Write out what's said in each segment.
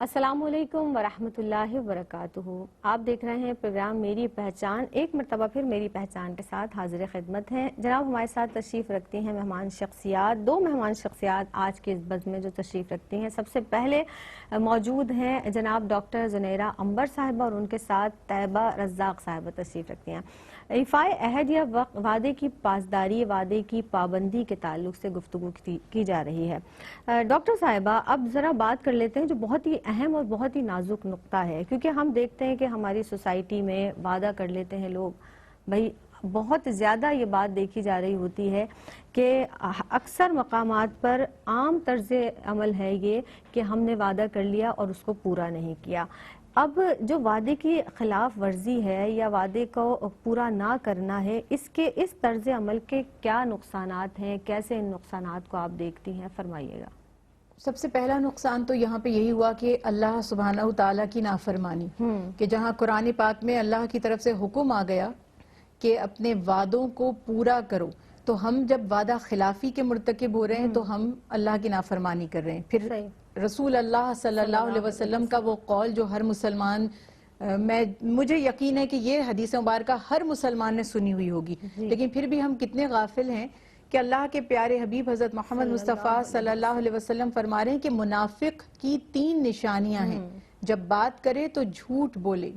السلام علیکم ورحمۃ اللہ وبرکاتہ۔ آپ دیکھ رہے ہیں پروگرام میری پہچان۔ ایک مرتبہ پھر میری پہچان کے ساتھ حاضر خدمت ہیں جناب، ہمارے ساتھ تشریف رکھتی ہیں مہمان شخصیات، دو مہمان شخصیات آج کے اس بزم میں جو تشریف رکھتی ہیں۔ سب سے پہلے موجود ہیں جناب ڈاکٹر زنیرہ عنبر صاحبہ اور ان کے ساتھ طیبہ رزاق صاحبہ تشریف رکھتی ہیں۔ ایفائے عہد یا وعدے کی پاسداری، وعدے کی پابندی کے تعلق سے گفتگو کی جا رہی ہے۔ ڈاکٹر صاحبہ، اب ذرا بات کر لیتے ہیں جو بہت ہی اہم اور بہت ہی نازک نقطہ ہے، کیونکہ ہم دیکھتے ہیں کہ ہماری سوسائٹی میں وعدہ کر لیتے ہیں لوگ، بھئی بہت زیادہ یہ بات دیکھی جا رہی ہوتی ہے کہ اکثر مقامات پر عام طرز عمل ہے یہ کہ ہم نے وعدہ کر لیا اور اس کو پورا نہیں کیا۔ اب جو وعدے کی خلاف ورزی ہے یا وعدے کو پورا نہ کرنا ہے، اس طرز عمل کے کیا نقصانات ہیں، کیسے ان نقصانات کو آپ دیکھتی ہیں، فرمائیے گا۔ سب سے پہلا نقصان تو یہاں پہ یہی ہوا کہ اللہ سبحانہ تعالیٰ کی نافرمانی، کہ جہاں قرآن پاک میں اللہ کی طرف سے حکم آ گیا کہ اپنے وعدوں کو پورا کرو، تو ہم جب وعدہ خلافی کے مرتکب ہو رہے ہیں تو ہم اللہ کی نافرمانی کر رہے ہیں۔ پھر رسول اللہ صلی اللہ علیہ وسلم کا وہ قول جو ہر مسلمان، مجھے یقین ہے کہ یہ حدیث مبارکہ ہر مسلمان نے سنی ہوئی ہوگی، لیکن پھر بھی ہم کتنے غافل ہیں کہ اللہ کے پیارے حبیب حضرت محمد مصطفیٰ صلی اللہ علیہ وسلم فرما رہے ہیں کہ منافق کی 3 نشانیاں ہیں: جب بات کرے تو جھوٹ بولے،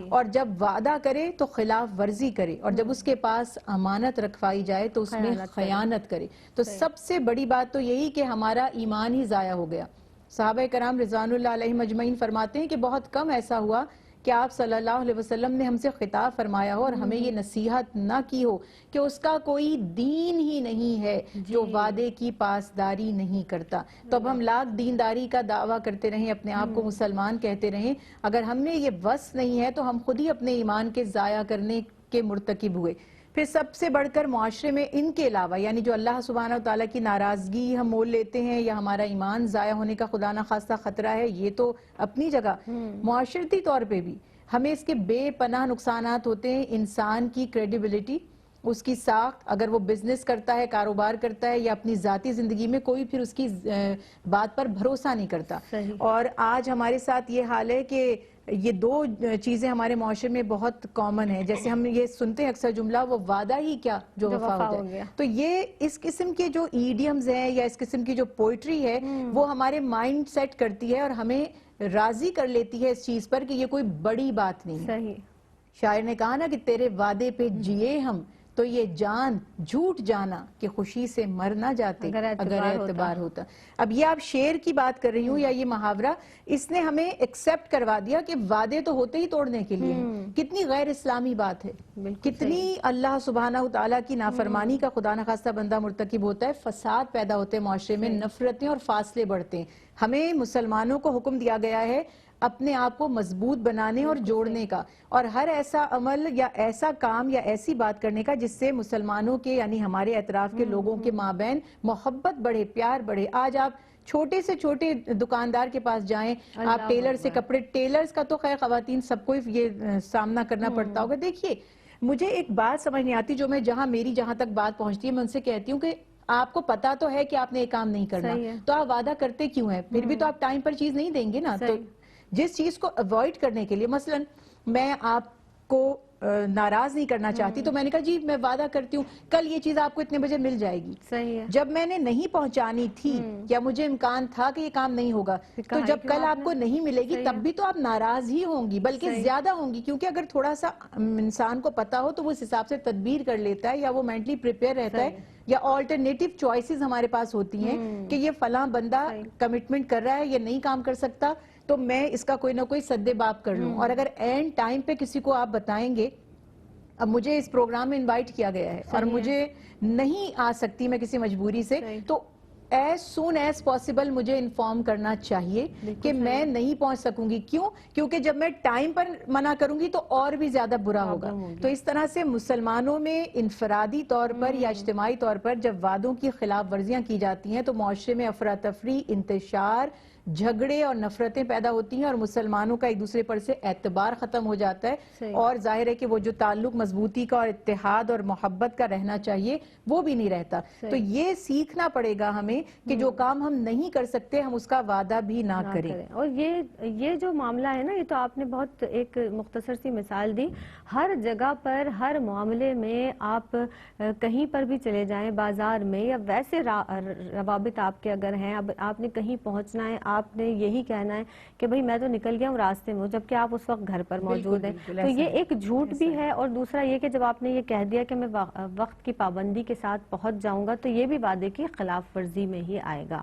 اور جب وعدہ کرے تو خلاف ورزی کرے، اور جب اس کے پاس امانت رکھوائی جائے تو اس میں خیانت کرے۔ تو سب سے بڑی بات تو یہی کہ ہمارا ایمان ہی ضائع ہو گیا۔ صحابہ کرام رضوان اللہ علیہم اجمعین فرماتے ہیں کہ بہت کم ایسا ہوا کہ آپ صلی اللہ علیہ وسلم نے ہم سے خطاب فرمایا ہو اور ہمیں یہ نصیحت نہ کی ہو کہ اس کا کوئی دین ہی نہیں ہے جو وعدے کی پاسداری نہیں کرتا۔ تو اب ہم لاکھ دینداری کا دعویٰ کرتے رہیں، اپنے آپ کو مسلمان کہتے رہیں، اگر ہم میں یہ وس نہیں ہے تو ہم خود ہی اپنے ایمان کے ضائع کرنے کے مرتکب ہوئے۔ پھر سب سے بڑھ کر معاشرے میں ان کے علاوہ، یعنی جو اللہ سبحانہ وتعالیٰ کی ناراضگی ہم مول لیتے ہیں یا ہمارا ایمان ضائع ہونے کا خدا نخواستہ خطرہ ہے، یہ تو اپنی جگہ، معاشرتی طور پہ بھی ہمیں اس کے بے پناہ نقصانات ہوتے ہیں۔ انسان کی کریڈیبلٹی، اس کی ساخت، اگر وہ بزنس کرتا ہے، کاروبار کرتا ہے یا اپنی ذاتی زندگی میں، کوئی پھر اس کی بات پر بھروسہ نہیں کرتا۔ اور آج ہمارے ساتھ یہ حال ہے کہ یہ 2 چیزیں ہمارے معاشرے میں بہت کامن ہیں۔ جیسے ہم یہ سنتے ہیں اکثر جملہ، وہ وعدہ ہی کیا جو وفا ہو جائے۔ تو یہ اس قسم کے جو ایڈیمز ہیں یا اس قسم کی جو پوئٹری ہے، وہ ہمارے مائنڈ سیٹ کرتی ہے اور ہمیں راضی کر لیتی ہے اس چیز پر کہ یہ کوئی بڑی بات نہیں ہے۔ شاعر نے کہا نا کہ تیرے وعدے پہ جیے ہم تو یہ جان جھوٹ جانا کہ خوشی سے مر نہ جاتے اگر اعتبار ہوتا۔ اب یہ آپ شعر کی بات کر رہی ہوں یا یہ محاورہ، اس نے ہمیں ایکسپٹ کروا دیا کہ وعدے تو ہوتے ہی توڑنے کے لیے ہیں۔ کتنی غیر اسلامی بات ہے، کتنی اللہ سبحانہ تعالیٰ کی نافرمانی کا خدا نخواستہ بندہ مرتکب ہوتا ہے، فساد پیدا ہوتے ہیں معاشرے میں، نفرتیں اور فاصلے بڑھتے ہیں۔ ہمیں مسلمانوں کو حکم دیا گیا ہے اپنے آپ کو مضبوط بنانے اور جوڑنے کا، اور ہر ایسا عمل یا ایسا کام یا ایسی بات کرنے کا جس سے مسلمانوں کے، یعنی ہمارے اطراف کے لوگوں کے مابین محبت بڑھے، پیار بڑھے۔ آج آپ چھوٹے سے چھوٹے دکاندار کے پاس جائیں، آپ ٹیلر سے کپڑے، ٹیلرز کا تو خیر خواتین سب کو یہ سامنا کرنا پڑتا ہوگا۔ دیکھیے، مجھے ایک بات سمجھ نہیں آتی، جو میں میری جہاں تک بات پہنچتی ہے، میں ان سے کہتی ہوں کہ آپ کو پتا تو ہے کہ آپ نے ایک کام نہیں کرنا، تو آپ وعدہ کرتے کیوں ہیں؟ پھر بھی تو آپ ٹائم پر چیز نہیں دیں گے نا۔ تو جس چیز کو اوائڈ کرنے کے لیے، مثلا میں آپ کو ناراض نہیں کرنا چاہتی تو میں نے کہا جی میں وعدہ کرتی ہوں کل یہ چیز آپ کو اتنے بجے مل جائے گی۔ جب میں نے نہیں پہنچانی تھی یا مجھے امکان تھا کہ یہ کام نہیں ہوگا، تو جب کل آپ کو نہیں ملے گی تب بھی تو آپ ناراض ہی ہوں گی، بلکہ زیادہ ہوں گی، کیونکہ اگر تھوڑا سا انسان کو پتا ہو تو وہ اس حساب سے تدبیر کر لیتا ہے، یا وہ مینٹلی پریپیئر رہتا ہے، یا آلٹرنیٹیو چوائسز ہمارے پاس ہوتی ہیں کہ یہ فلاں بندہ کمٹمنٹ کر رہا ہے، یہ نہیں کام کر سکتا، تو میں اس کا کوئی نہ کوئی سد باب کر لوں۔ اور اگر اینڈ ٹائم پہ کسی کو آپ بتائیں گے، اب مجھے اس پروگرام میں انوائٹ کیا گیا ہے اور مجھے نہیں آ سکتی میں کسی مجبوری سے، تو as soon as possible مجھے انفارم کرنا چاہیے کہ میں نہیں پہنچ سکوں گی۔ کیوں؟ کیونکہ جب میں ٹائم پر منع کروں گی تو اور بھی زیادہ برا ہوگا۔ تو اس طرح سے مسلمانوں میں انفرادی طور پر یا اجتماعی طور پر جب وعدوں کی خلاف ورزیاں کی جاتی ہیں تو معاشرے میں افراتفری، انتشار، جھگڑے اور نفرتیں پیدا ہوتی ہیں اور مسلمانوں کا ایک دوسرے پر سے اعتبار ختم ہو جاتا ہے صحیح۔ اور ظاہر ہے کہ وہ جو تعلق مضبوطی کا اور اتحاد اور محبت کا رہنا چاہیے وہ بھی نہیں رہتا۔ تو یہ سیکھنا پڑے گا ہمیں کہ جو کام ہم نہیں کر سکتے ہم اس کا وعدہ بھی نہ کریں۔ اور یہ جو معاملہ ہے نا، یہ تو آپ نے بہت ایک مختصر سی مثال دی۔ ہر جگہ پر، ہر معاملے میں آپ کہیں پر بھی چلے جائیں، بازار میں یا ویسے روابط آپ کے اگر ہیں، اب آپ نے کہیں پہنچنا ہے، آپ نے یہی کہنا ہے کہ بھئی میں تو نکل گیا ہوں راستے میں، جبکہ آپ اس وقت گھر پر موجود ہیں، تو یہ ایک جھوٹ بھی ہے۔ اور دوسرا یہ کہ جب آپ نے یہ کہہ دیا کہ میں وقت کی پابندی کے ساتھ پہنچ جاؤں گا، تو یہ بھی وعدے کی خلاف ورزی میں ہی آئے گا۔